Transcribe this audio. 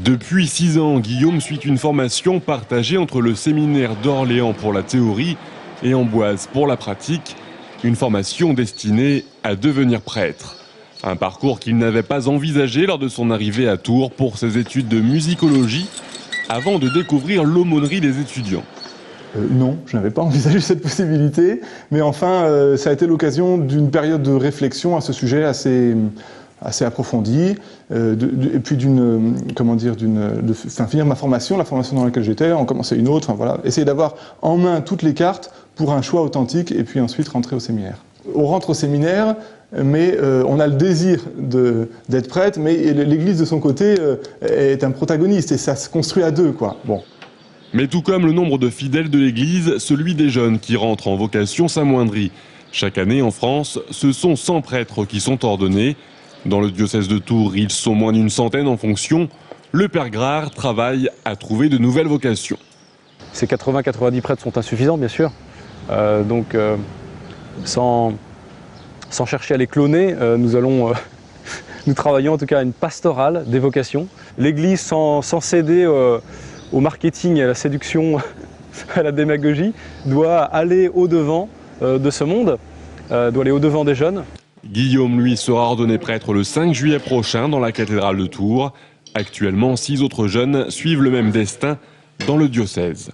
Depuis 6 ans, Guillaume suit une formation partagée entre le séminaire d'Orléans pour la théorie et Amboise pour la pratique, une formation destinée à devenir prêtre. Un parcours qu'il n'avait pas envisagé lors de son arrivée à Tours pour ses études de musicologie, avant de découvrir l'aumônerie des étudiants. Non, je n'avais pas envisagé cette possibilité, mais enfin, ça a été l'occasion d'une période de réflexion à ce sujet assez approfondie, et puis de finir ma formation, la formation dans laquelle j'étais, en commencer une autre, enfin voilà, essayer d'avoir en main toutes les cartes pour un choix authentique, et puis ensuite rentrer au séminaire. On rentre au séminaire, mais on a le désir d'être prêtre, mais l'Église de son côté est un protagoniste, et ça se construit à deux, quoi. Bon. Mais tout comme le nombre de fidèles de l'Église, celui des jeunes qui rentrent en vocation s'amoindrit. Chaque année en France, ce sont 100 prêtres qui sont ordonnés. Dans le diocèse de Tours, ils sont moins d'une centaine en fonction. Le Père Grard travaille à trouver de nouvelles vocations. Ces 80-90 prêtres sont insuffisants, bien sûr. Sans chercher à les cloner, nous travaillons en tout cas à une pastorale des vocations. L'Église, sans céder au marketing, à la séduction, à la démagogie, doit aller au-devant de ce monde, doit aller au-devant des jeunes. Guillaume, lui, sera ordonné prêtre le 5 juillet prochain dans la cathédrale de Tours. Actuellement, 6 autres jeunes suivent le même destin dans le diocèse.